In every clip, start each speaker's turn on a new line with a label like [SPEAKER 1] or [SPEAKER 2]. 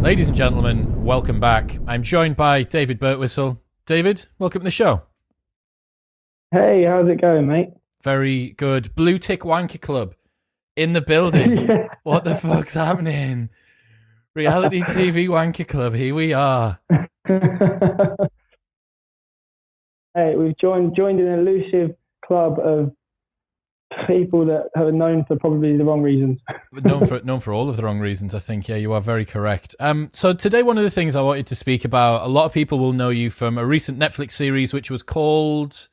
[SPEAKER 1] Ladies and gentlemen, welcome back. I'm joined by David Birtwhistle. David, welcome to the show.
[SPEAKER 2] Hey, how's it going, mate?
[SPEAKER 1] Very good. Blue Tick Wanker Club in the building.
[SPEAKER 2] Yeah.
[SPEAKER 1] What the fuck's happening? Reality TV Wanker Club, here we are.
[SPEAKER 2] Hey, we've joined an elusive club of people that are known for probably the wrong reasons.
[SPEAKER 1] known for all of the wrong reasons, I think. Yeah, you are very correct. So today, one of the things I wanted to speak about, a lot of people will know you from a recent Netflix series, which was called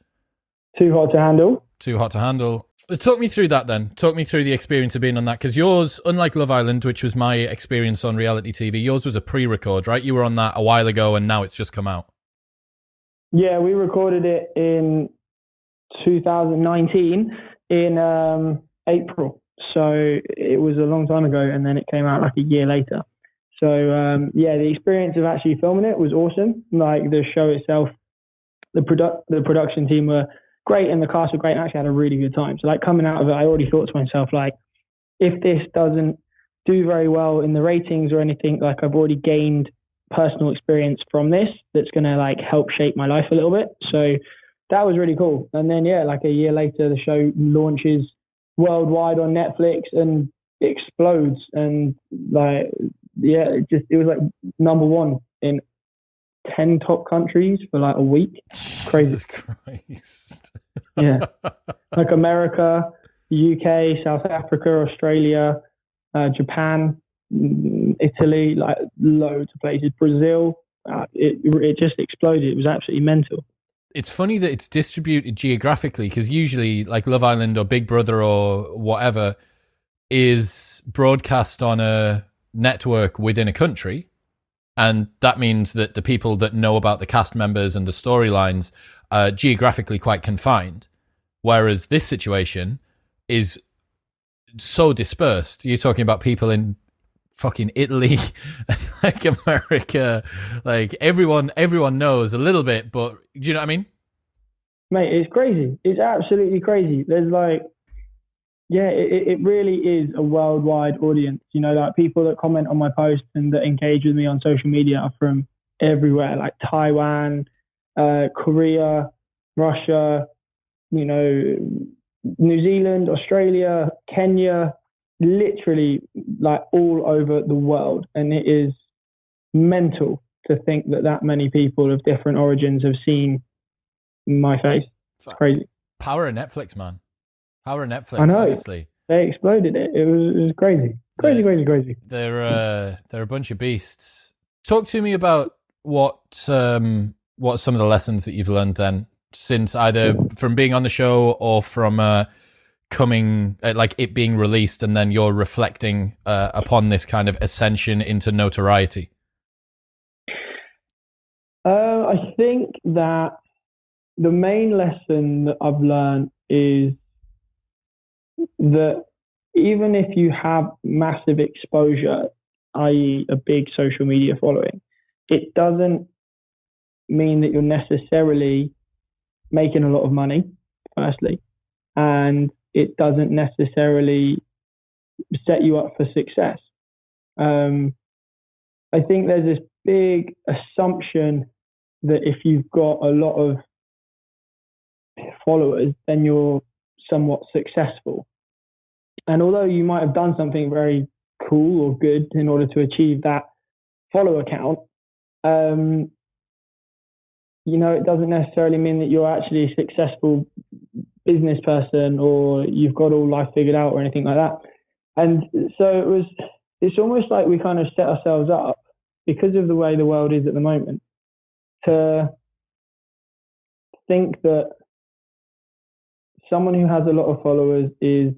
[SPEAKER 2] Too Hot to Handle.
[SPEAKER 1] Too Hot to Handle. Talk me through that then. Talk me through the experience of being on that. Because yours, unlike Love Island, which was my experience on reality TV, yours was a pre-record, right? You were on that a while ago and now it's just come out.
[SPEAKER 2] Yeah, we recorded it in 2019 in April. So it was a long time ago and then it came out like a year later. So yeah, the experience of actually filming it was awesome. Like the show itself, the production team were great and the cast were great and actually had a really good time. So like coming out of it, I already thought to myself, like, if this doesn't do very well in the ratings or anything, like I've already gained personal experience from this that's going to like help shape my life a little bit. So that was really cool. And then, yeah, like a year later, the show launches worldwide on Netflix and explodes. And like, yeah, it was like number one in 10 top countries for like a week. Crazy.
[SPEAKER 1] Jesus Christ.
[SPEAKER 2] Yeah. Like America, UK, South Africa, Australia, Japan, Italy, like loads of places. Brazil, it just exploded. It was absolutely mental.
[SPEAKER 1] It's funny that it's distributed geographically because usually like Love Island or Big Brother or whatever is broadcast on a network within a country. And that means that the people that know about the cast members and the storylines are geographically quite confined. Whereas this situation is so dispersed. You're talking about people in fucking Italy, like America, like everyone knows a little bit, but do you know what I mean?
[SPEAKER 2] Mate, it's crazy. It's absolutely crazy. There's like, yeah, it really is a worldwide audience. You know, like people that comment on my posts and that engage with me on social media are from everywhere, like Taiwan, Korea, Russia, you know, New Zealand, Australia, Kenya, literally like all over the world. And it is mental to think that many people of different origins have seen my face. It's crazy.
[SPEAKER 1] Power of Netflix, man. Power of Netflix,
[SPEAKER 2] I know.
[SPEAKER 1] honestly.
[SPEAKER 2] They exploded it. It was crazy. Crazy.
[SPEAKER 1] They're a bunch of beasts. Talk to me about what some of the lessons that you've learned then, since either from being on the show or from coming, like it being released and then you're reflecting upon this kind of ascension into notoriety.
[SPEAKER 2] I think that the main lesson that I've learned is that even if you have massive exposure, i.e. a big social media following, it doesn't mean that you're necessarily making a lot of money, firstly, and it doesn't necessarily set you up for success. I think there's this big assumption that if you've got a lot of followers, then you're somewhat successful. And although you might have done something very cool or good in order to achieve that follower count, you know, it doesn't necessarily mean that you're actually a successful business person or you've got all life figured out or anything like that. And so it's almost like we kind of set ourselves up because of the way the world is at the moment to think that someone who has a lot of followers is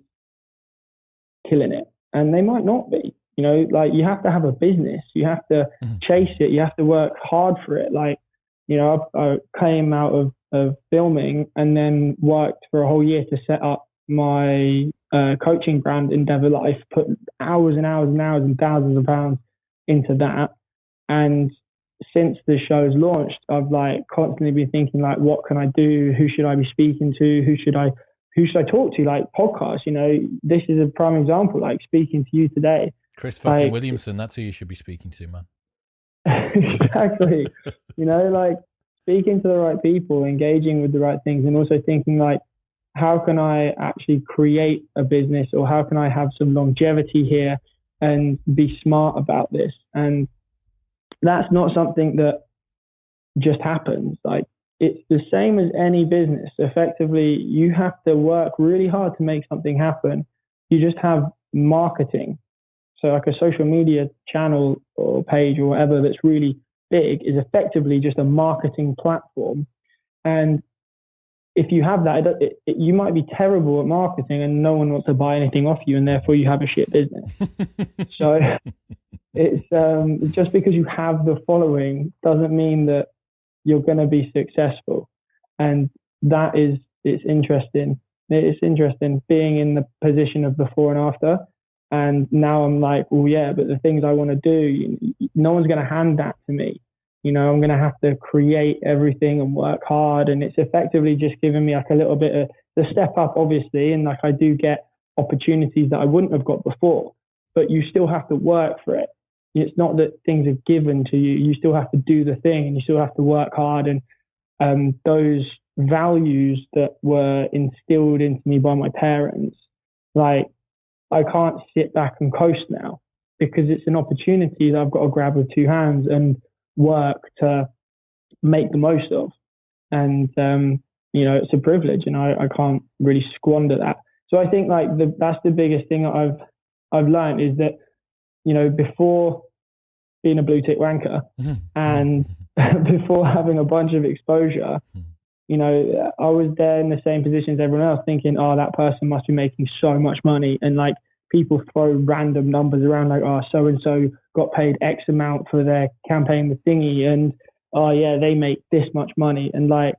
[SPEAKER 2] killing it. And they might not be. You know, like you have to have a business. You have to chase it. You have to work hard for it. Like, you know, I came out of filming and then worked for a whole year to set up my coaching brand, Endeavour Life, put hours and hours and hours and thousands of pounds into that. And since the show's launched, I've like constantly been thinking like, what can I do? Who should I be speaking to? Who should I talk to? Like podcasts, you know, this is a prime example, like speaking to you today.
[SPEAKER 1] Chris fucking Williamson, that's who you should be speaking to, man.
[SPEAKER 2] Exactly. Like speaking to the right people, engaging with the right things, and also thinking like, how can I actually create a business, or how can I have some longevity here and be smart about this? And that's not something that just happens. Like, it's the same as any business. Effectively, you have to work really hard to make something happen. You just have marketing. So like a social media channel or page or whatever that's really big is effectively just a marketing platform. And if you have that, you might be terrible at marketing and no one wants to buy anything off you, and therefore you have a shit business. So it's just because you have the following doesn't mean that you're going to be successful. And it's interesting. It's interesting being in the position of before and after. And now I'm like, well, yeah, but the things I want to do, no one's going to hand that to me. I'm going to have to create everything and work hard. And it's effectively just giving me like a little bit of the step up, obviously. And like I do get opportunities that I wouldn't have got before, but you still have to work for it. It's not that things are given to you. You still have to do the thing, and you still have to work hard. And those values that were instilled into me by my parents, like, I can't sit back and coast now, because it's an opportunity that I've got to grab with two hands and work to make the most of. And it's a privilege, and I can't really squander that. So I think like that's the biggest thing that I've learned, is that before being a blue tick wanker and before having a bunch of exposure, I was there in the same position as everyone else, thinking, oh, that person must be making so much money. And like, people throw random numbers around, like, oh, so-and-so got paid X amount for their campaign with Thingy. And, oh yeah, they make this much money. And like,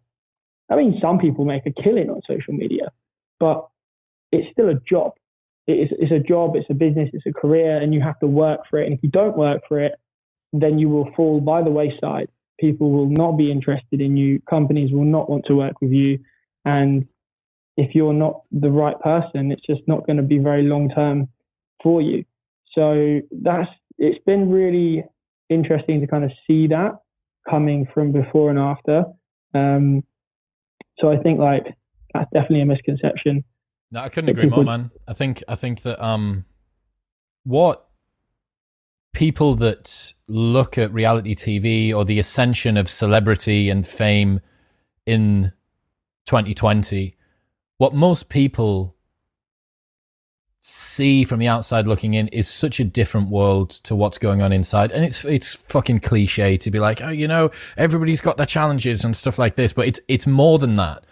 [SPEAKER 2] I mean, some people make a killing on social media, but it's still a job. It's a job, it's a business, it's a career, and you have to work for it. And if you don't work for it, then you will fall by the wayside. People will not be interested in you. Companies will not want to work with you. And if you're not the right person, it's just not going to be very long term for you. So it's been really interesting to kind of see that coming from before and after. So I think like that's definitely a misconception.
[SPEAKER 1] No, I couldn't agree more, man. I think that what people that look at reality TV or the ascension of celebrity and fame in 2020, what most people see from the outside looking in is such a different world to what's going on inside. And it's fucking cliche to be like, oh, everybody's got their challenges and stuff like this, but it's more than that.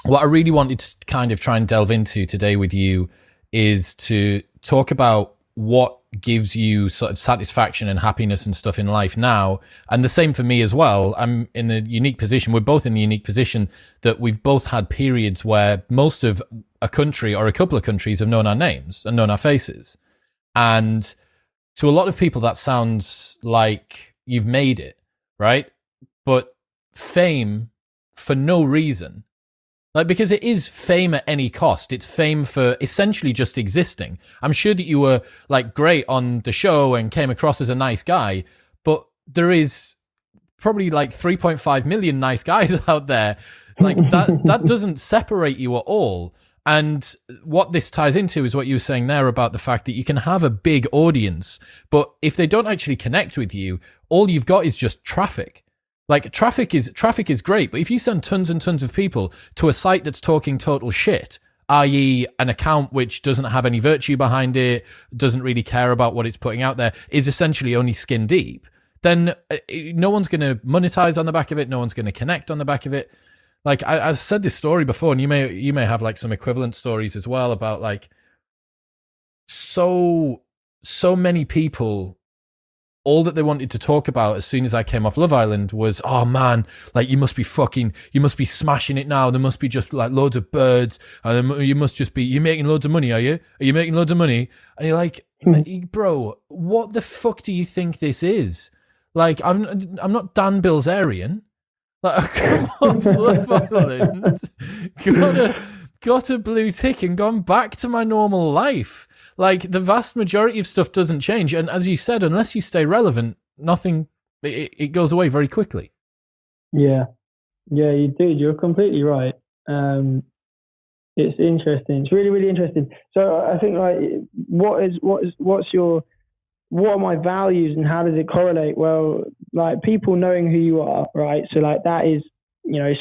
[SPEAKER 1] What I really wanted to kind of try and delve into today with you is to talk about what gives you sort of satisfaction and happiness and stuff in life now. And the same for me as well. I'm in a unique position. We're both in the unique position that we've both had periods where most of a country or a couple of countries have known our names and known our faces. And to a lot of people, that sounds like you've made it, right? But fame for no reason. Like, because it is fame at any cost. It's fame for essentially just existing. I'm sure that you were like great on the show and came across as a nice guy, but there is probably like 3.5 million nice guys out there. Like that doesn't separate you at all. And what this ties into is what you were saying there about the fact that you can have a big audience, but if they don't actually connect with you, all you've got is just traffic. Like traffic is great, but if you send tons and tons of people to a site that's talking total shit, i.e. an account which doesn't have any virtue behind it, doesn't really care about what it's putting out there, is essentially only skin deep, then no one's going to monetize on the back of it. No one's going to connect on the back of it. Like I said this story before, and you may have like some equivalent stories as well about like so many people. All that they wanted to talk about as soon as I came off Love Island was, oh man, like you must be smashing it now. There must be just like loads of birds, and you're making loads of money, are you? Are you making loads of money? And you're like, bro, what the fuck do you think this is? Like, I'm not Dan Bilzerian. Like, come off Love Island, got a blue tick and gone back to my normal life. Like, the vast majority of stuff doesn't change. And as you said, unless you stay relevant, nothing. It goes away very quickly.
[SPEAKER 2] Yeah, yeah, you did. You're completely right. It's interesting. It's really, really interesting. So I think like, what are my values and how does it correlate? Well, like people knowing who you are, right? So like that is,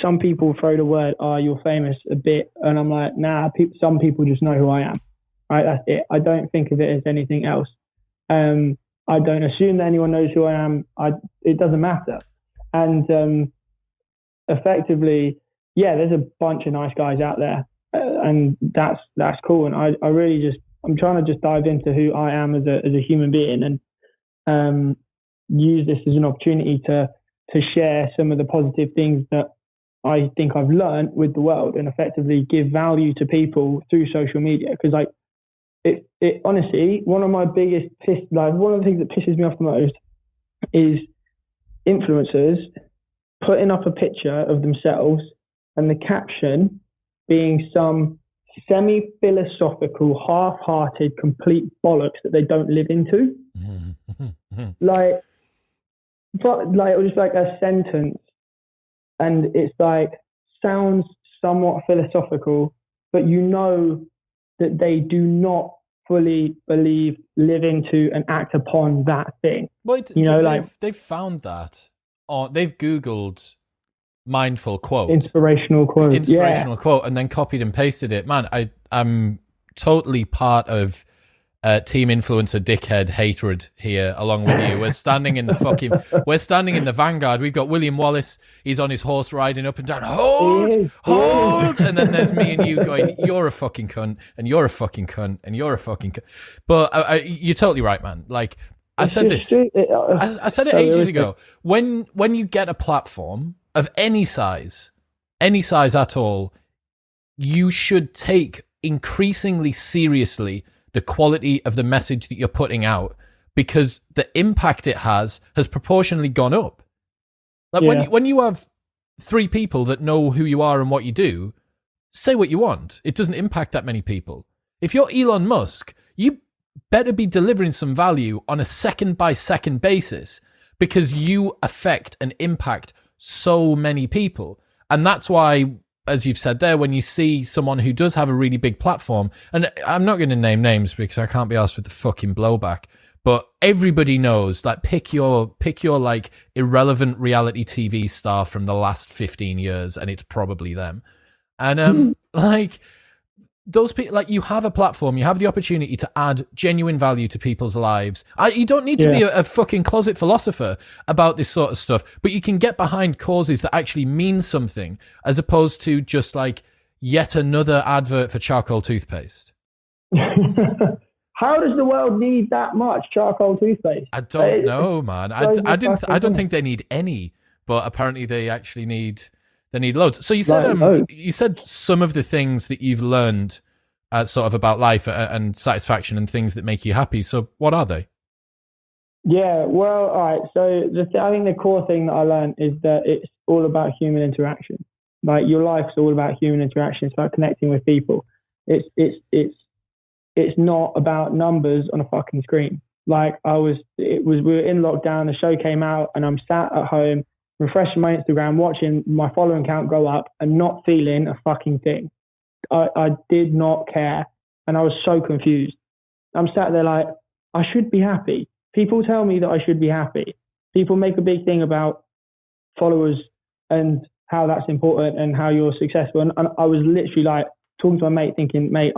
[SPEAKER 2] some people throw the word, "Oh, you're famous," a bit, and I'm like, nah. Some people just know who I am, right? That's it. I don't think of it as anything else. I don't assume that anyone knows who I am. It doesn't matter, and effectively, yeah, there's a bunch of nice guys out there, and that's cool. And I really I'm trying to just dive into who I am as a human being, and use this as an opportunity to share some of the positive things that I think I've learned with the world, and effectively give value to people through social media. Because like it honestly, one of the things that pisses me off the most is influencers putting up a picture of themselves and the caption being some semi-philosophical, half-hearted, complete bollocks that they don't live into. Like, or just like a sentence, and it's like sounds somewhat philosophical, but that they do not fully believe, live into, and act upon that thing.
[SPEAKER 1] Well, they've found that, or they've Googled mindful quote,
[SPEAKER 2] inspirational quote,
[SPEAKER 1] and then copied and pasted it. Man, I'm totally part of team influencer dickhead hatred here along with you. We're standing in the vanguard. We've got William Wallace. He's on his horse riding up and down. Hold. And then there's me and you going, you're a fucking cunt, and you're a fucking cunt, and you're a fucking cunt. But you're totally right, man. Like I said it ages ago. When you get a platform of any size at all, you should take increasingly seriously the quality of the message that you're putting out, because the impact it has proportionally gone up. Like when you have 3 people that know who you are and what you do, say what you want. It doesn't impact that many people. If you're Elon Musk, you better be delivering some value on a second by second basis, because you affect and impact so many people. And that's why, as you've said there, when you see someone who does have a really big platform, and I'm not going to name names because I can't be asked with the fucking blowback, but everybody knows, like, pick your like irrelevant reality TV star from the last 15 years, and it's probably them. And like those people, like, you have a platform, you have the opportunity to add genuine value to people's lives. You don't need to be a fucking closet philosopher about this sort of stuff, but you can get behind causes that actually mean something, as opposed to just like yet another advert for charcoal toothpaste.
[SPEAKER 2] How does the world need that much charcoal toothpaste?
[SPEAKER 1] I don't know, man. I don't think they need any, but apparently they actually need. They need loads. So you said some of the things that you've learned sort of about life and satisfaction and things that make you happy. So what are they?
[SPEAKER 2] Yeah, well, all right. So I think the core thing that I learned is that it's all about human interaction. Like, your life's all about human interaction. It's about connecting with people. It's not about numbers on a fucking screen. Like, we were in lockdown, the show came out, and I'm sat at home refreshing my Instagram, watching my following count go up and not feeling a fucking thing. I did not care, and I was so confused. I'm sat there like, I should be happy. People tell me that I should be happy. People make a big thing about followers and how that's important and how you're successful. And I was literally like talking to my mate thinking, mate,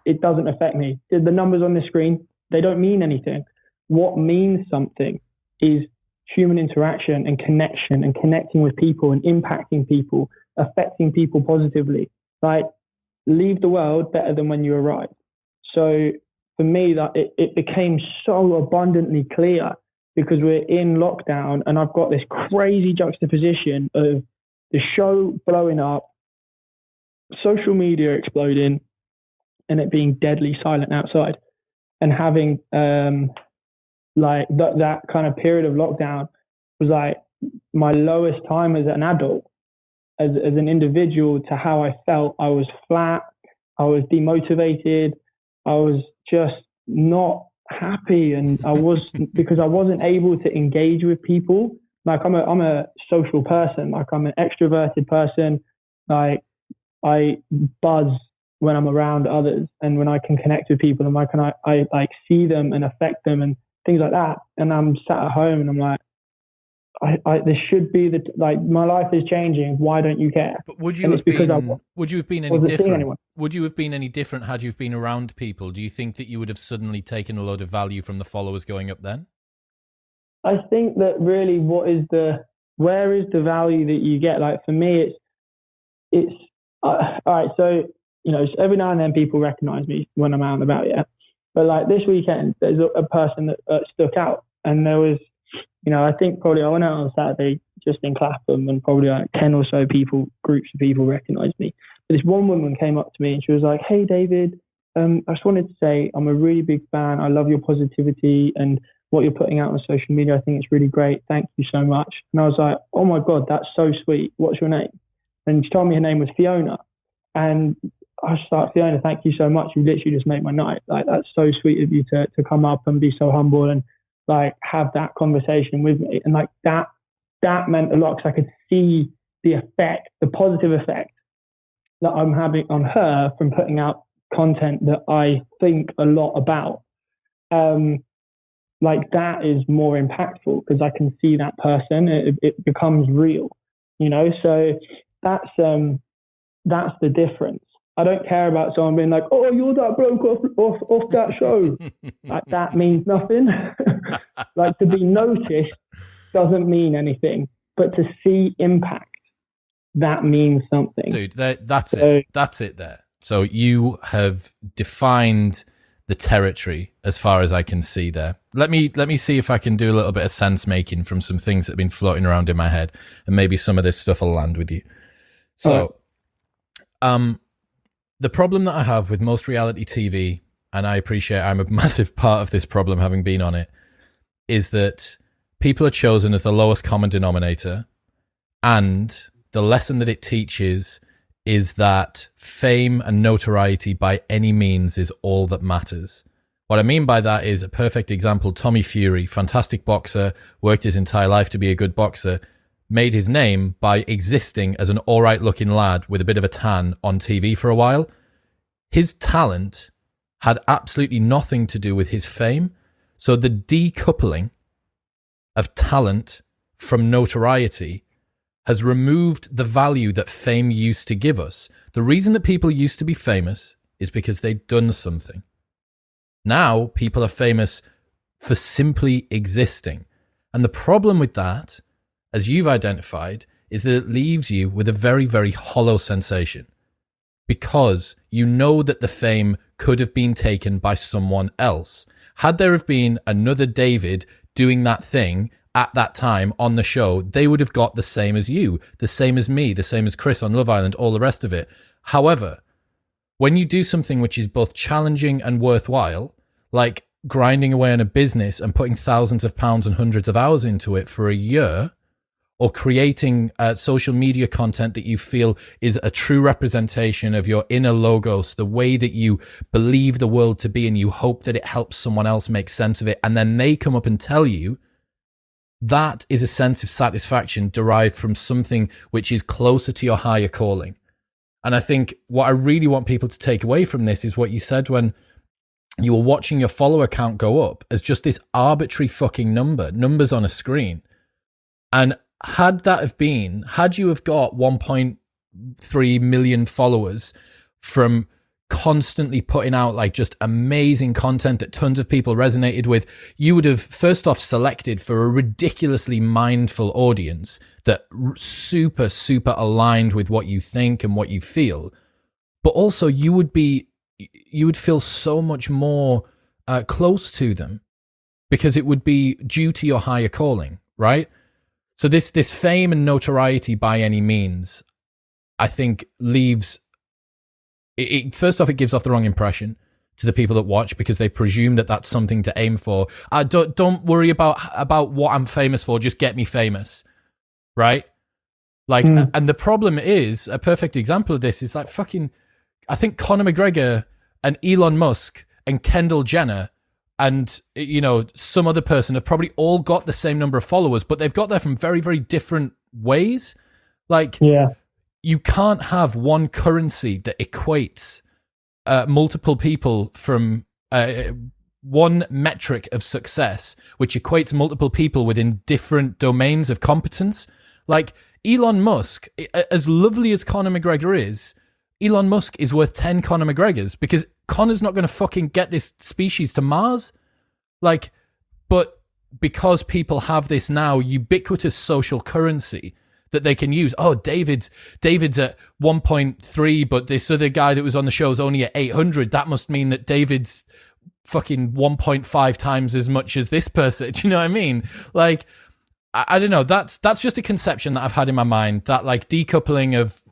[SPEAKER 2] it doesn't affect me. The numbers on the screen, they don't mean anything. What means something is human interaction and connection and connecting with people and impacting people, affecting people positively. Like, leave the world better than when you arrived. So for me, that it became so abundantly clear, because we're in lockdown and I've got this crazy juxtaposition of the show blowing up, social media exploding, and it being deadly silent outside, and having like that kind of period of lockdown was like my lowest time as an adult, as an individual, to how I felt. I was flat, I was demotivated, I was just not happy, and I was because I wasn't able to engage with people. Like I'm a social person. Like I'm an extroverted person. Like I buzz when I'm around others, and when I can connect with people, and I like see them and affect them and things like that. And I'm sat at home and I'm like, this should be like my life is changing. Why don't you care?
[SPEAKER 1] But would you have been any different? Would you have been any different had you have been around people? Do you think that you would have suddenly taken a load of value from the followers going up then?
[SPEAKER 2] I think that really, where is the value that you get? Like for me, it's all right. So every now and then people recognize me when I'm out and about. Yeah, but like this weekend, there's a person that stuck out, and there was. I think probably I went out on Saturday just in Clapham, and probably like 10 or so groups of people recognised me. But this one woman came up to me and she was like, "Hey, David, I just wanted to say I'm a really big fan. I love your positivity and what you're putting out on social media. I think it's really great. Thank you so much." And I was like, "Oh my God, that's so sweet. What's your name?" And she told me her name was Fiona. And I was like, "Fiona, thank you so much. You literally just made my night. Like, that's so sweet of you to come up and be so humble and like have that conversation with me." And like that meant a lot, because I could see the positive effect that I'm having on her from putting out content that I think a lot about. Like that is more impactful because I can see that person. It becomes real, So that's the difference. I don't care about someone being like, "Oh, you're that bloke off that show." Like that means nothing. Like to be noticed doesn't mean anything, but to see impact, that means something.
[SPEAKER 1] Dude, that's it. That's it there. So you have defined the territory as far as I can see there. Let me see if I can do a little bit of sense making from some things that have been floating around in my head, and maybe some of this stuff will land with you. So, the problem that I have with most reality TV, and I appreciate I'm a massive part of this problem having been on it, is that people are chosen as the lowest common denominator, and the lesson that it teaches is that fame and notoriety by any means is all that matters. What I mean by that is a perfect example, Tommy Fury, fantastic boxer, worked his entire life to be a good boxer, made his name by existing as an alright looking lad with a bit of a tan on TV for a while. His talent had absolutely nothing to do with his fame. So the decoupling of talent from notoriety has removed the value that fame used to give us. The reason that people used to be famous is because they'd done something. Now people are famous for simply existing. And the problem with that, as you've identified, is that it leaves you with a very, very hollow sensation, because you know that the fame could have been taken by someone else. Had there have been another David doing that thing at that time on the show, they would have got the same as you, the same as me, the same as Chris on Love Island, all the rest of it. However, when you do something which is both challenging and worthwhile, like grinding away on a business and putting thousands of pounds and hundreds of hours into it for a year, or creating social media content that you feel is a true representation of your inner logos, the way that you believe the world to be, and you hope that it helps someone else make sense of it, and then they come up and tell you, that is a sense of satisfaction derived from something which is closer to your higher calling. And I think what I really want people to take away from this is what you said when you were watching your follower count go up as just this arbitrary fucking numbers on a screen. And had you have got 1.3 million followers from constantly putting out like just amazing content that tons of people resonated with, you would have first off selected for a ridiculously mindful audience that super, super aligned with what you think and what you feel. But also you would feel so much more close to them, because it would be due to your higher calling, right? So this fame and notoriety by any means, I think leaves it. First off, it gives off the wrong impression to the people that watch, because they presume that that's something to aim for. Don't worry about what I'm famous for. Just get me famous, right? Like, and the problem is, a perfect example of this is like fucking, I think Conor McGregor and Elon Musk and Kendall Jenner and, you know, some other person have probably all got the same number of followers, but they've got there from very, very different ways. Like, you can't have one currency that equates multiple people from one metric of success, which equates multiple people within different domains of competence. Like, Elon Musk, as lovely as Conor McGregor is, Elon Musk is worth 10 Conor McGregors, because Conor's not going to fucking get this species to Mars. Like, but because people have this now ubiquitous social currency that they can use. Oh, David's at 1.3, but this other guy that was on the show is only at 800. That must mean that David's fucking 1.5 times as much as this person. Do you know what I mean? Like, I don't know. That's just a conception that I've had in my mind, that like decoupling of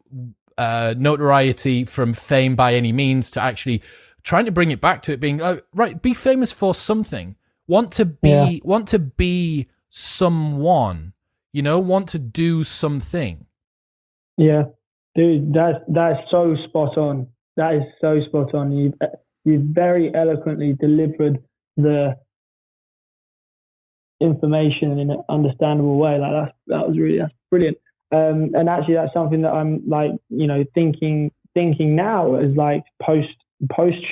[SPEAKER 1] notoriety from fame by any means, to actually trying to bring it back to it being right, be famous for something, want to be someone, you know, want to do something.
[SPEAKER 2] Yeah, dude, that's so spot on. That is so spot on. You've very eloquently delivered the information in an understandable way. Like that's brilliant. And actually, that's something that I'm like, you know, thinking now as like post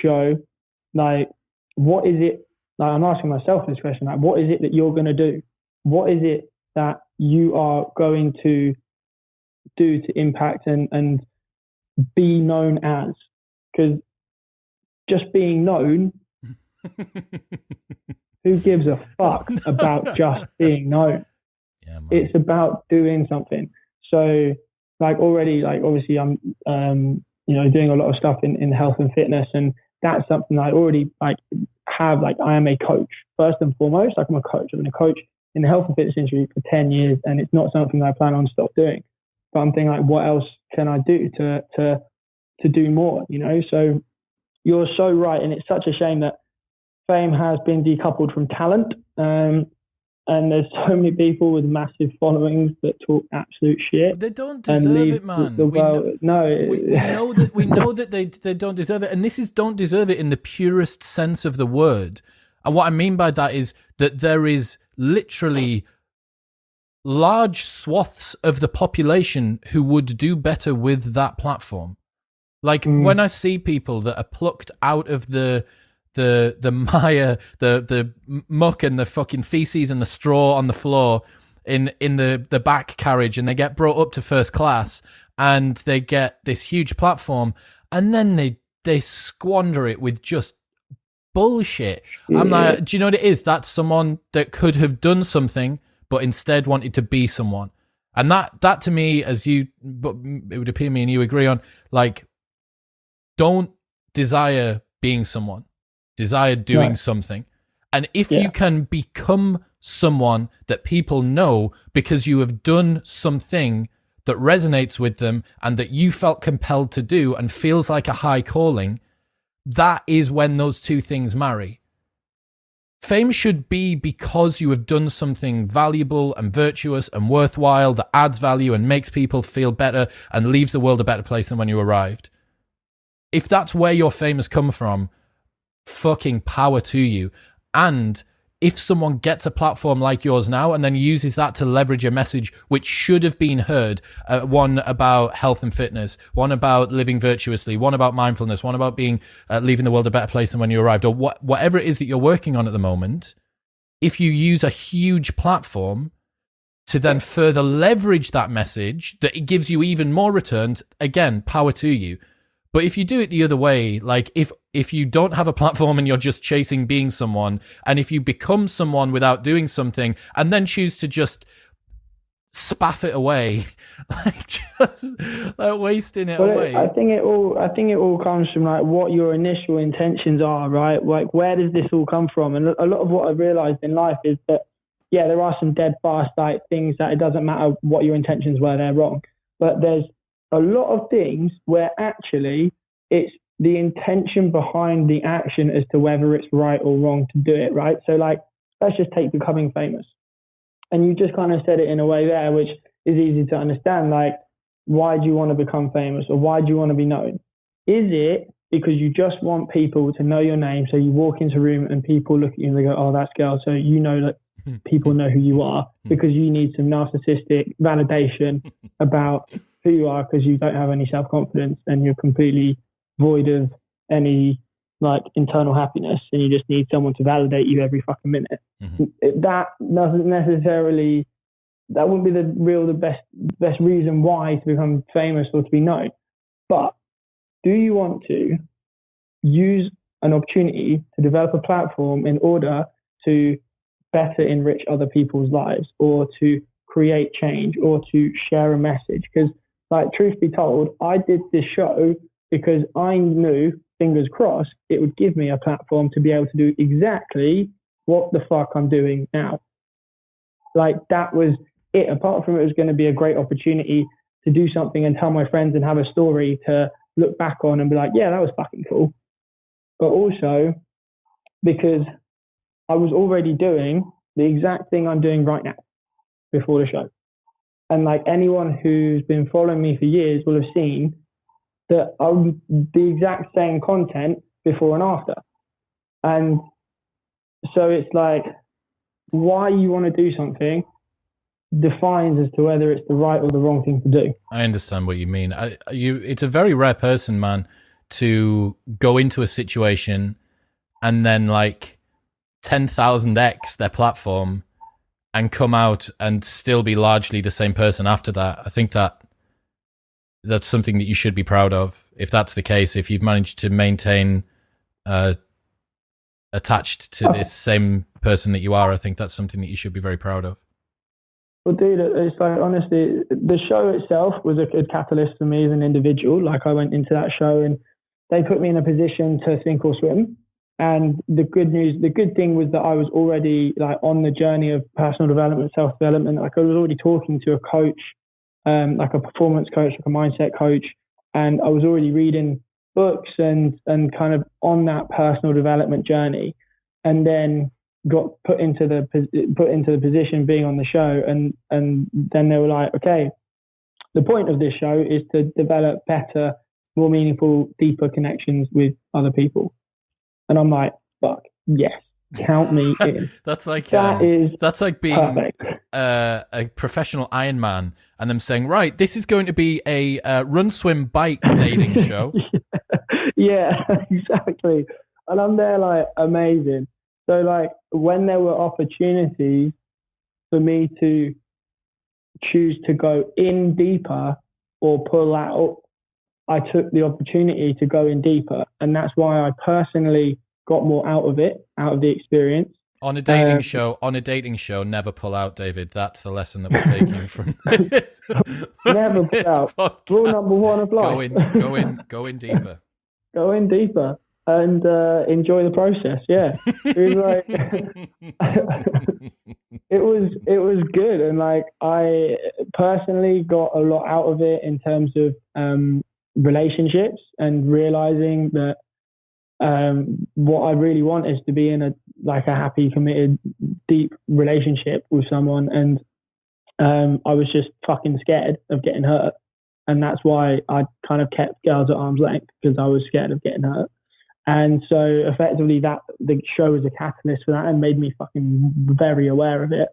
[SPEAKER 2] show, like, what is it? Like, I'm asking myself this question: like, what is it that you're going to do? What is it that you are going to do to impact and be known as? Because just being known, who gives a fuck about just being known?
[SPEAKER 1] Yeah,
[SPEAKER 2] it's about doing something. So, like, already, like, obviously I'm, you know, doing a lot of stuff in health and fitness, and that's something I already like have. Like, I am a coach first and foremost. Like, I'm a coach. I've been a coach in the health and fitness industry for 10 years, and it's not something I plan on stop doing. But I'm thinking, like, what else can I do to do more? You know, so you're so right, and it's such a shame that fame has been decoupled from talent. And there's so many people with massive followings that talk absolute shit.
[SPEAKER 1] They don't deserve it, man. We know that they don't deserve it. And this is don't deserve it in the purest sense of the word. And what I mean by that is that there is literally large swaths of the population who would do better with that platform. Like, when I see people that are plucked out of the mire, the muck and the fucking feces and the straw on the floor in the back carriage, and they get brought up to first class, and they get this huge platform, and then they squander it with just bullshit. I'm like, do you know what it is? That's someone that could have done something, but instead wanted to be someone. And that to me, but it would appear me and you agree on, like, don't desire being someone. Desire doing something. And if you can become someone that people know because you have done something that resonates with them and that you felt compelled to do and feels like a high calling, that is when those two things marry. Fame should be because you have done something valuable and virtuous and worthwhile that adds value and makes people feel better and leaves the world a better place than when you arrived. If that's where your fame has come from, fucking power to you. And if someone gets a platform like yours now and then uses that to leverage a message which should have been heard, one about health and fitness, one about living virtuously, one about mindfulness, one about being leaving the world a better place than when you arrived, or whatever it is that you're working on at the moment, if you use a huge platform to then further leverage that message, that it gives you even more returns, again, power to you. But if you do it the other way, like if you don't have a platform and you're just chasing being someone, and if you become someone without doing something and then choose to just spaff it away, like just like wasting it away.
[SPEAKER 2] I think it all comes from like what your initial intentions are, right? Like, where does this all come from? And a lot of what I've realized in life is that, yeah, there are some dead fast like things that it doesn't matter what your intentions were, they're wrong. But there's a lot of things where actually it's the intention behind the action as to whether it's right or wrong to do it, right? So, like, let's just take becoming famous. And you just kind of said it in a way there, which is easy to understand. Like, why do you want to become famous, or why do you want to be known? Is it because you just want people to know your name. So you walk into a room and people look at you and they go, oh, that's girl. So you know that people know who you are, because you need some narcissistic validation about who you are, because you don't have any self-confidence and you're completely void of any like internal happiness, and you just need someone to validate you every fucking minute. That doesn't necessarily, that wouldn't be the best reason why to become famous or to be known. But do you want to use an opportunity to develop a platform in order to better enrich other people's lives, or to create change, or to share a message? Because, like, truth be told, I did this show because I knew, fingers crossed, it would give me a platform to be able to do exactly what the fuck I'm doing now. Like, that was it. Apart from it was going to be a great opportunity to do something and tell my friends and have a story to look back on and be like, yeah, that was fucking cool. But also because I was already doing the exact thing I'm doing right now before the show. And like anyone who's been following me for years will have seen that I'm the exact same content before and after. And so it's like, why you want to do something defines as to whether it's the right or the wrong thing to do.
[SPEAKER 1] I understand what you mean. It's a very rare person, man, to go into a situation and then like 10,000x their platform and come out and still be largely the same person after that. I think that's something that you should be proud of. If that's the case, if you've managed to maintain attached to this same person that you are, I think that's something that you should be very proud of.
[SPEAKER 2] Well, dude, it's like, honestly, the show itself was a good catalyst for me as an individual. Like, I went into that show and they put me in a position to sink or swim. And the good thing was that I was already like on the journey of personal development, self-development. Like, I was already talking to a coach, like a performance coach, like a mindset coach. And I was already reading books and kind of on that personal development journey. And then got put into the position being on the show, and then they were like, okay, the point of this show is to develop better, more meaningful, deeper connections with other people. And I'm like, fuck yes, count me in.
[SPEAKER 1] That's like being a professional Ironman and them saying, right, this is going to be a run, swim, bike dating show.
[SPEAKER 2] Yeah, exactly. And I'm there like, amazing. So like when there were opportunities for me to choose to go in deeper or pull out, I took the opportunity to go in deeper. And that's why I personally got more out of it, out of the experience.
[SPEAKER 1] On a dating show, never pull out, David. That's the lesson that we're taking from this.
[SPEAKER 2] Never pull out. Rule number one of life.
[SPEAKER 1] Go in deeper.
[SPEAKER 2] Go in deeper. And enjoy the process. Yeah, it was like it was good, and like I personally got a lot out of it in terms of relationships, and realizing that what I really want is to be in a happy, committed, deep relationship with someone, and I was just fucking scared of getting hurt, and that's why I kind of kept girls at arm's length, because I was scared of getting hurt. And so effectively the show was a catalyst for that and made me fucking very aware of it.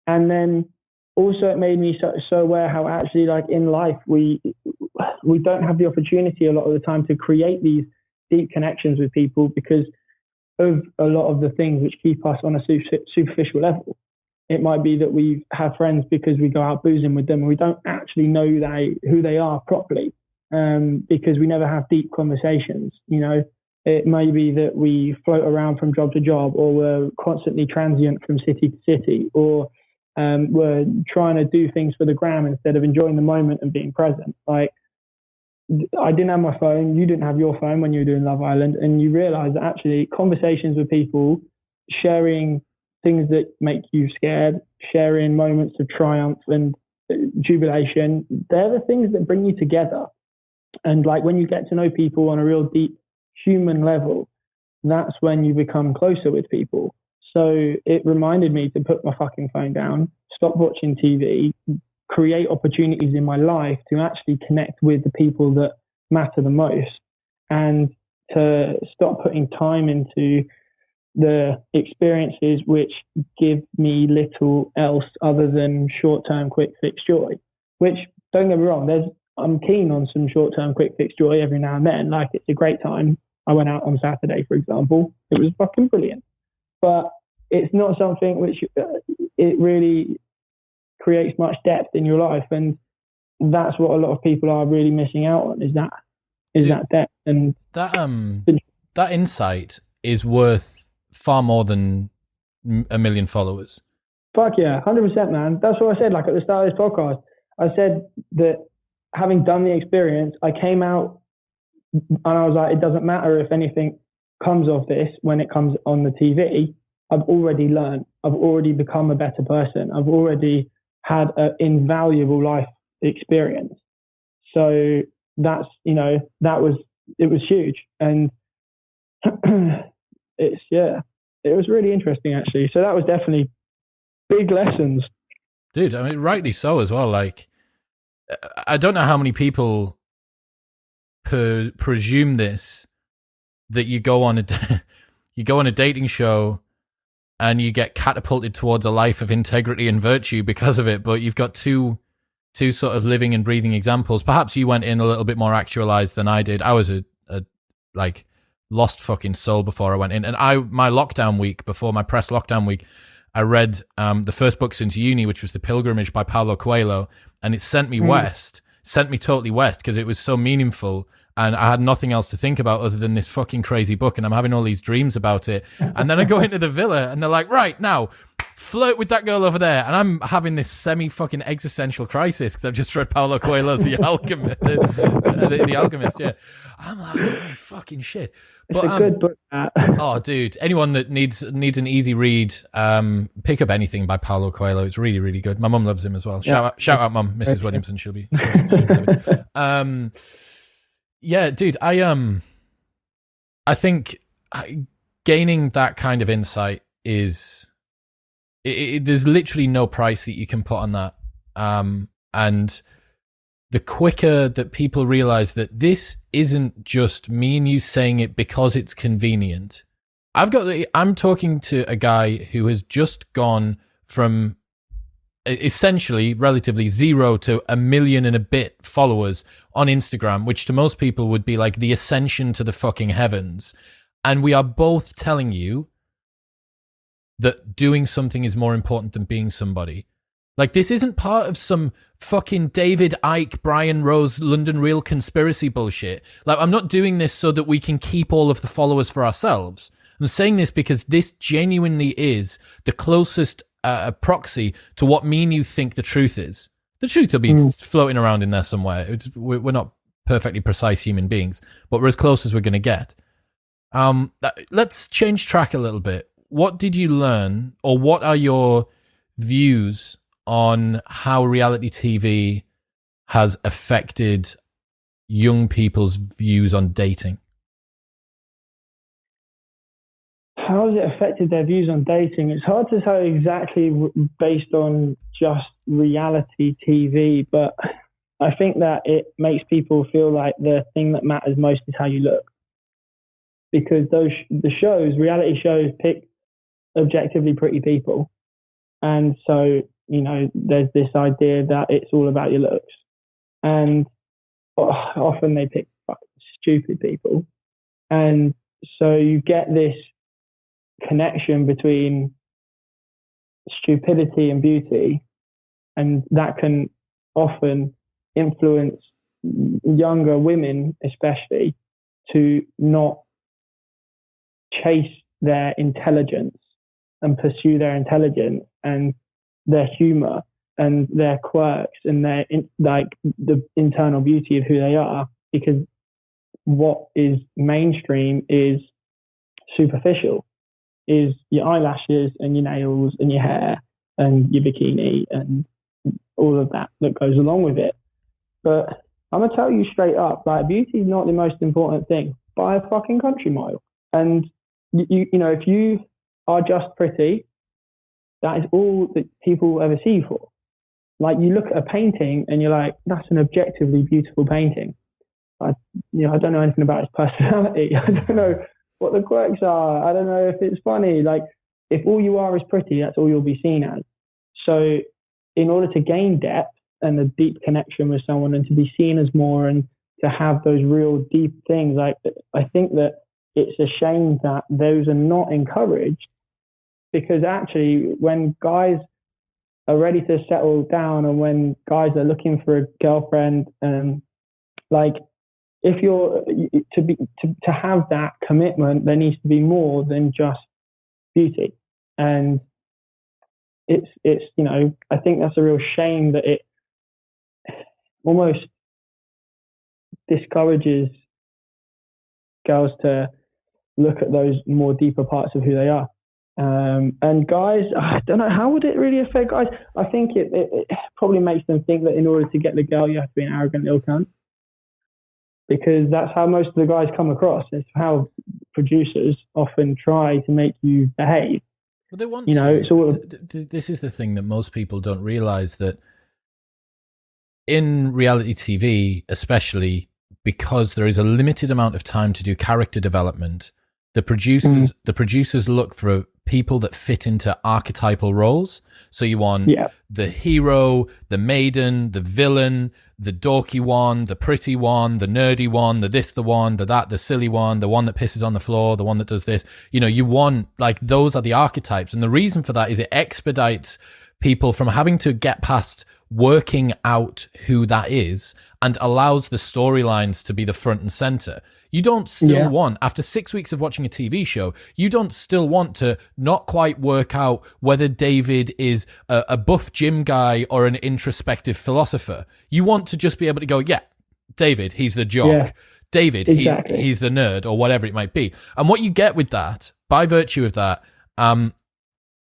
[SPEAKER 2] And then also it made me so aware how actually like in life, we don't have the opportunity a lot of the time to create these deep connections with people because of a lot of the things which keep us on a superficial level. It might be that we have friends because we go out boozing with them and we don't actually know who they are properly, because we never have deep conversations, you know. It may be that we float around from job to job, or we're constantly transient from city to city, or we're trying to do things for the gram instead of enjoying the moment and being present. Like, I didn't have my phone, you didn't have your phone when you were doing Love Island, and you realize that actually conversations with people, sharing things that make you scared, sharing moments of triumph and jubilation, they're the things that bring you together. And like when you get to know people on a real deep human level, that's when you become closer with people. So it reminded me to put my fucking phone down, stop watching TV, create opportunities in my life to actually connect with the people that matter the most. And to stop putting time into the experiences which give me little else other than short-term quick fix joy. Which, don't get me wrong, I'm keen on some short-term quick fix joy every now and then. Like, it's a great time. I went out on Saturday, for example. It was fucking brilliant. But it's not something which it really creates much depth in your life, and that's what a lot of people are really missing out on. Is that depth, and
[SPEAKER 1] that insight is worth far more than 1 million followers.
[SPEAKER 2] Fuck yeah, 100%, man. That's what I said. Like at the start of this podcast, I said that having done the experience, I came out and I was like, it doesn't matter if anything comes of this when it comes on the TV. I've already learned. I've already become a better person. I've already had an invaluable life experience. So that's, it was huge. And it was really interesting actually. So that was definitely big lessons.
[SPEAKER 1] Dude, I mean, rightly so as well. Like, I don't know how many people presume this, that you go on a dating show and you get catapulted towards a life of integrity and virtue because of it, but you've got two sort of living and breathing examples. Perhaps you went in a little bit more actualized than I did. I was a lost fucking soul before I went in. And my lockdown week, before my press lockdown week, I read the first book since uni, which was The Pilgrimage by Paulo Coelho, and it sent me totally west because it was so meaningful. And I had nothing else to think about other than this fucking crazy book. And I'm having all these dreams about it. And then I go into the villa and they're like, right, now flirt with that girl over there. And I'm having this semi-fucking existential crisis because I've just read Paulo Coelho's The Alchemist. The Alchemist, yeah. I'm like, holy fucking shit.
[SPEAKER 2] But, it's a good book.
[SPEAKER 1] Oh, dude. Anyone that needs an easy read, pick up anything by Paulo Coelho. It's really, really good. My mum loves him as well. Shout out, Mum, Mrs. Williamson. She'll be loving. Yeah, dude, I think gaining that kind of insight is, there's literally no price that you can put on that. And the quicker that people realize that this isn't just me and you saying it because it's convenient. I'm talking to a guy who has just gone from essentially relatively 0 to 1 million and a bit followers on Instagram, which to most people would be like the ascension to the fucking heavens. And we are both telling you that doing something is more important than being somebody. Like, this isn't part of some fucking David Icke, Brian Rose, London Real conspiracy bullshit. Like, I'm not doing this so that we can keep all of the followers for ourselves. I'm saying this because this genuinely is the closest a proxy to what me and you think the truth is. The truth will be floating around in there somewhere. We're not perfectly precise human beings, but we're as close as we're going to get. Let's change track a little bit. What did you learn, or what are your views on how reality TV has affected young people's views on dating?
[SPEAKER 2] How has it affected their views on dating? It's hard to say exactly based on just reality TV, but I think that it makes people feel like the thing that matters most is how you look. Because reality shows pick objectively pretty people. And so, there's this idea that it's all about your looks. And often they pick fucking stupid people. And so you get this connection between stupidity and beauty, and that can often influence younger women especially to not chase their intelligence and pursue their intelligence and their humor and their quirks and their the internal beauty of who they are, because what is mainstream is superficial, is your eyelashes and your nails and your hair and your bikini and all of that goes along with it. But I'm going to tell you straight up, like, beauty is not the most important thing by a fucking country mile. And if you are just pretty, that is all that people ever see you for. Like, you look at a painting and you're like, that's an objectively beautiful painting. I don't know anything about his personality. I don't know what the quirks are. I don't know if it's funny. Like, if all you are is pretty, that's all you'll be seen as. So in order to gain depth and a deep connection with someone and to be seen as more and to have those real deep things, like, I think that it's a shame that those are not encouraged, because actually when guys are ready to settle down and when guys are looking for a girlfriend, like, if you're to have that commitment, there needs to be more than just beauty. And it's I think that's a real shame that it almost discourages girls to look at those more deeper parts of who they are. And guys, I don't know, how would it really affect guys? I think it probably makes them think that in order to get the girl, you have to be an arrogant little cunt. Because that's how most of the guys come across. It's how producers often try to make you behave.
[SPEAKER 1] Well, they want to. This is the thing that most people don't realize, that in reality TV, especially because there is a limited amount of time to do character development, the producers look for people that fit into archetypal roles. So you want the hero, the maiden, the villain, the dorky one, the pretty one, the nerdy one, the this, the one, the that, the silly one, the one that pisses on the floor, the one that does this. You want, like, those are the archetypes. And the reason for that is it expedites people from having to get past working out who that is and allows the storylines to be the front and center. You don't still want, after 6 weeks of watching a TV show, you don't still want to not quite work out whether David is a buff gym guy or an introspective philosopher. You want to just be able to go, yeah, David, he's the jock. Yeah, David, exactly. He's the nerd, or whatever it might be. And what you get with that, by virtue of that,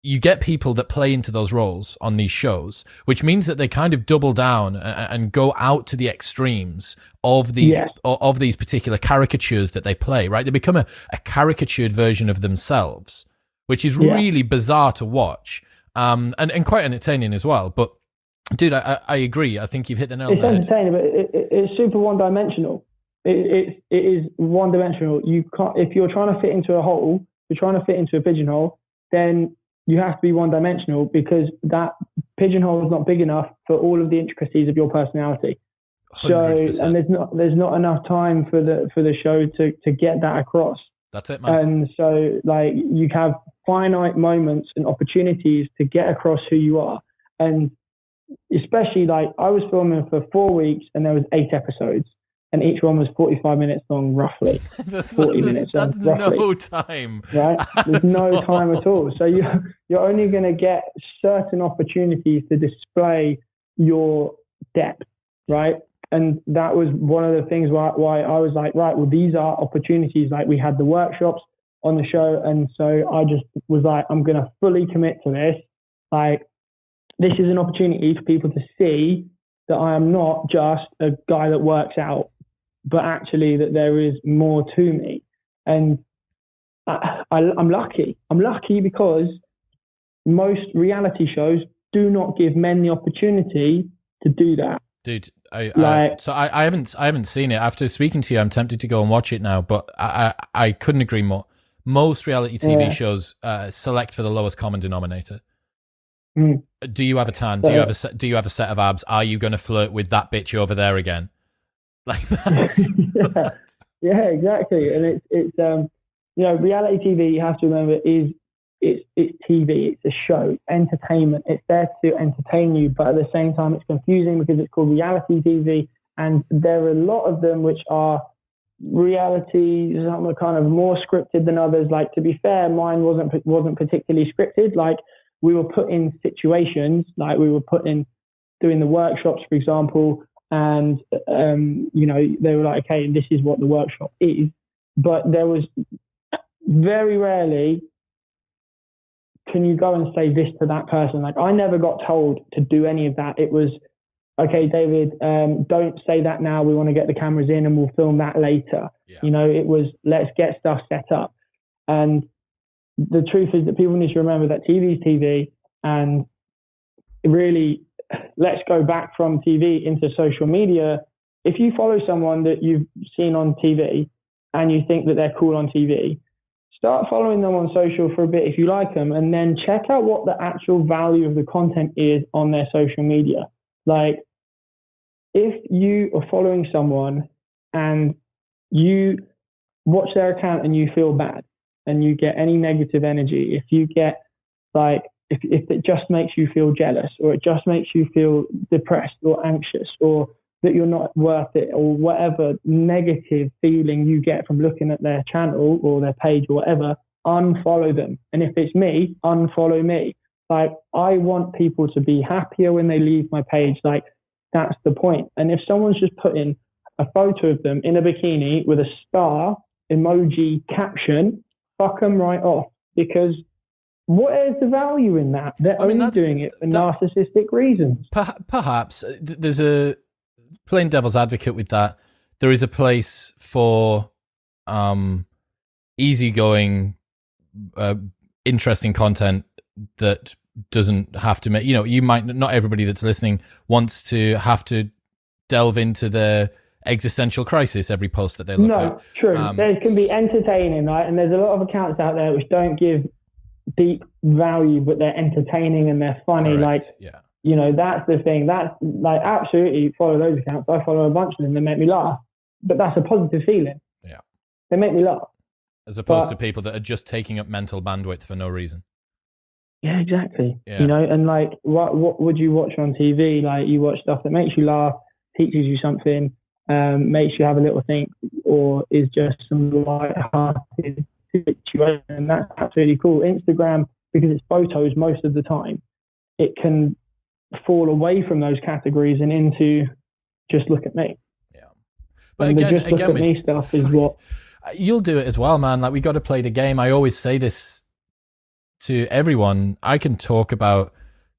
[SPEAKER 1] you get people that play into those roles on these shows, which means that they kind of double down and go out to the extremes of these of these particular caricatures that they play, right? They become a caricatured version of themselves, which is really bizarre to watch, and quite entertaining as well. But, dude, I agree. I think you've hit the nail on the head. It's
[SPEAKER 2] entertaining, but it's super one-dimensional. It is one-dimensional. You can't, if you're trying to fit into a hole, you're trying to fit into a pigeonhole, then you have to be one-dimensional, because that pigeonhole is not big enough for all of the intricacies of your personality. 100%. So, and there's not enough time for the show to get that across.
[SPEAKER 1] That's it, man.
[SPEAKER 2] And so, like, you have finite moments and opportunities to get across who you are. And especially, like, I was filming for 4 weeks and there was 8 episodes. And each one was 45 minutes long, roughly.
[SPEAKER 1] That's no time.
[SPEAKER 2] Right? There's no time at all. So you're only going to get certain opportunities to display your depth, right? And that was one of the things why I was like, right, well, these are opportunities. Like, we had the workshops on the show. And so I just was like, I'm going to fully commit to this. Like, this is an opportunity for people to see that I am not just a guy that works out, but actually that there is more to me. And I'm lucky. I'm lucky because most reality shows do not give men the opportunity to do that.
[SPEAKER 1] Dude, I haven't seen it. After speaking to you, I'm tempted to go and watch it now, but I couldn't agree more. Most reality TV shows select for the lowest common denominator. Mm. Do you have a tan? Do you have a set of abs? Are you going to flirt with that bitch over there again? Like that.
[SPEAKER 2] Yeah, exactly. And it's reality TV, you have to remember, it's TV, it's a show, it's entertainment. It's there to entertain you, but at the same time it's confusing because it's called reality TV, and there are a lot of them which are reality, some are kind of more scripted than others. Like, to be fair, mine wasn't particularly scripted. Like, we were put in situations, like we were put in doing the workshops, for example, and they were like, okay, this is what the workshop is. But there was very rarely, can you go and say this to that person? Like, I never got told to do any of that. It was, okay, David, don't say that now. We want to get the cameras in and we'll film that later. Yeah. It was, let's get stuff set up. And the truth is that people need to remember that TV is TV, and really, let's go back from TV into social media. if you follow someone that you've seen on TV and you think that they're cool on TV, start following them on social for a bit if you like them, and then check out what the actual value of the content is on their social media. Like, if you are following someone and you watch their account and you feel bad and you get any negative energy, if you get like, if it just makes you feel jealous, or it just makes you feel depressed or anxious, or that you're not worth it, or whatever negative feeling you get from looking at their channel or their page or whatever, unfollow them. And if it's me, unfollow me. Like, I want people to be happier when they leave my page. Like, that's the point. And if someone's just putting a photo of them in a bikini with a star emoji caption, fuck them right off, because what is the value in that? They're only doing it for narcissistic reasons.
[SPEAKER 1] Perhaps there's a plain devil's advocate with that. There is a place for easygoing, interesting content that doesn't have to make, you might not, everybody that's listening wants to have to delve into their existential crisis every post that they look at.
[SPEAKER 2] No, true. There can be entertaining, right? And there's a lot of accounts out there which don't give deep value, but they're entertaining and they're funny.
[SPEAKER 1] Correct.
[SPEAKER 2] That's the thing. That's like, absolutely follow those accounts. I follow a bunch of them. They make me laugh, but that's a positive feeling.
[SPEAKER 1] Yeah,
[SPEAKER 2] they make me laugh,
[SPEAKER 1] as opposed to people that are just taking up mental bandwidth for no reason.
[SPEAKER 2] Yeah, exactly. Yeah. And like, what would you watch on TV? Like, you watch stuff that makes you laugh, teaches you something, makes you have a little think, or is just some light-hearted situation, and that's absolutely cool. Instagram, because it's photos most of the time, it can fall away from those categories and into just look at me.
[SPEAKER 1] Yeah, but
[SPEAKER 2] and
[SPEAKER 1] again,
[SPEAKER 2] look at me stuff is what
[SPEAKER 1] you'll do it as well, man. Like, we got to play the game. I always say this to everyone. I can talk about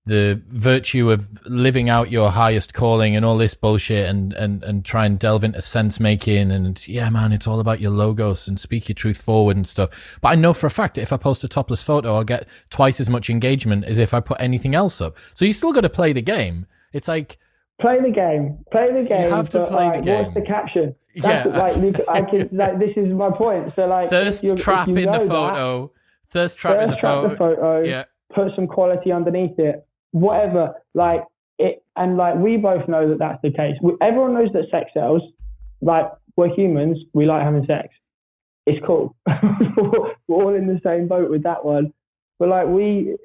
[SPEAKER 1] the virtue of living out your highest calling and all this bullshit, and try and delve into sense making, and yeah, man, it's all about your logos and speak your truth forward and stuff. But I know for a fact that if I post a topless photo, I'll get twice as much engagement as if I put anything else up. So you still got to play the game. It's like,
[SPEAKER 2] play the game.
[SPEAKER 1] You have to play the game.
[SPEAKER 2] What's the caption?
[SPEAKER 1] That's
[SPEAKER 2] this is my point. So like,
[SPEAKER 1] thirst trap in the photo. Thirst trap in the photo. Yeah.
[SPEAKER 2] Put some quality underneath it. Whatever, like it, and like, we both know that that's the case. Everyone knows that sex sells. Like, we're humans, we like having sex. It's cool. We're all in the same boat with that one. But like, we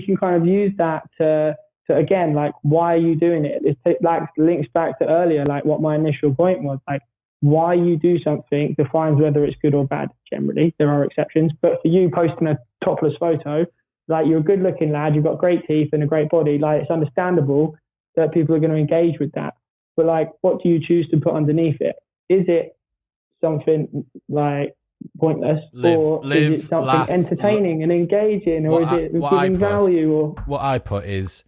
[SPEAKER 2] can kind of use that to again, like, why are you doing it? It like links back to earlier, like what my initial point was. Like, why you do something defines whether it's good or bad. Generally, there are exceptions, but for you posting a topless photo, like, you're a good looking lad, you've got great teeth and a great body, like, it's understandable that people are going to engage with that. But like, what do you choose to put underneath it? Is it something like pointless, or is it something entertaining and engaging, or is it giving value? Or
[SPEAKER 1] what I put is,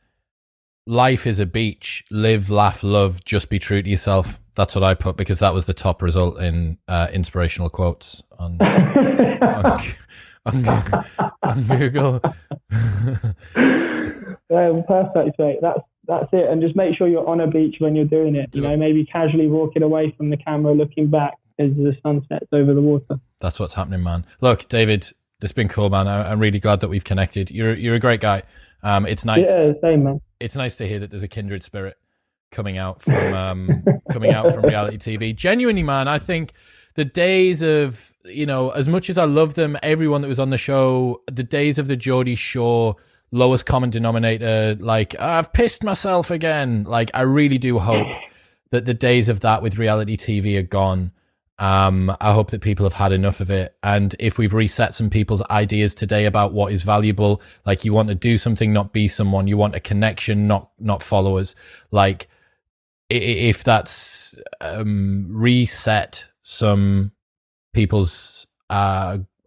[SPEAKER 1] life is a beach. Live, laugh, love. Just be true to yourself. That's what I put, because that was the top result in inspirational quotes on Google.
[SPEAKER 2] Well, perfect, mate. That's it. And just make sure you're on a beach when you're doing it. Maybe casually walking away from the camera, looking back as the sun sets over the water.
[SPEAKER 1] That's what's happening, man. Look, David, it's been cool, man. I'm really glad that we've connected. You're a great guy. It's nice.
[SPEAKER 2] Yeah, same, man.
[SPEAKER 1] It's nice to hear that there's a kindred spirit coming out from reality TV. Genuinely, man, I think the days of, as much as I love them, everyone that was on the show, the days of the Geordie Shore lowest common denominator, like, I've pissed myself again. Like, I really do hope that the days of that with reality TV are gone. I hope that people have had enough of it. And if we've reset some people's ideas today about what is valuable, like, you want to do something, not be someone, you want a connection, not followers. Like, if that's reset some people's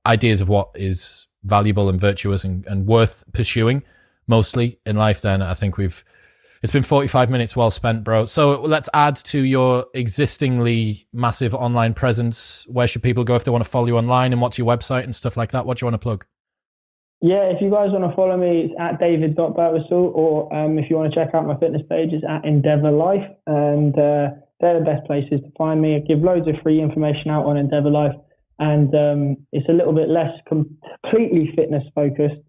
[SPEAKER 1] ideas of what is valuable and virtuous and worth pursuing mostly in life, then I think it's been 45 minutes well spent, bro. So let's add to your existingly massive online presence. Where should people go if they want to follow you online, and what's your website and stuff like that? What do you want to plug?
[SPEAKER 2] Yeah, if you guys want to follow me, it's at david.birtwhistle, or if you want to check out my fitness page, it's at Endeavour Life. And they're the best places to find me. I give loads of free information out on Endeavour Life, and it's a little bit less completely fitness focused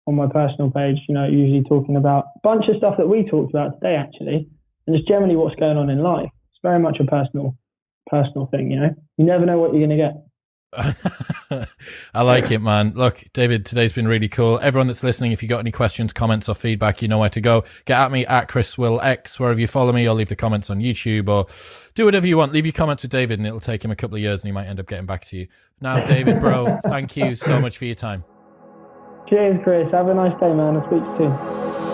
[SPEAKER 2] on my personal page. You know, usually talking about a bunch of stuff that we talked about today, actually, and just generally what's going on in life. It's very much a personal thing. You know, you never know what you're going to get.
[SPEAKER 1] I like it, man. Look, David, today's been really cool. Everyone that's listening, if you got any questions, comments, or feedback, you know where to go. Get at me at ChrisWillX, wherever you follow me, or leave the comments on YouTube, or do whatever you want. Leave your comments with David, and it'll take him a couple of years, and he might end up getting back to you. Now, David, bro, thank you so much for your time.
[SPEAKER 2] Cheers, Chris. Have a nice day, man. I'll speak to you soon.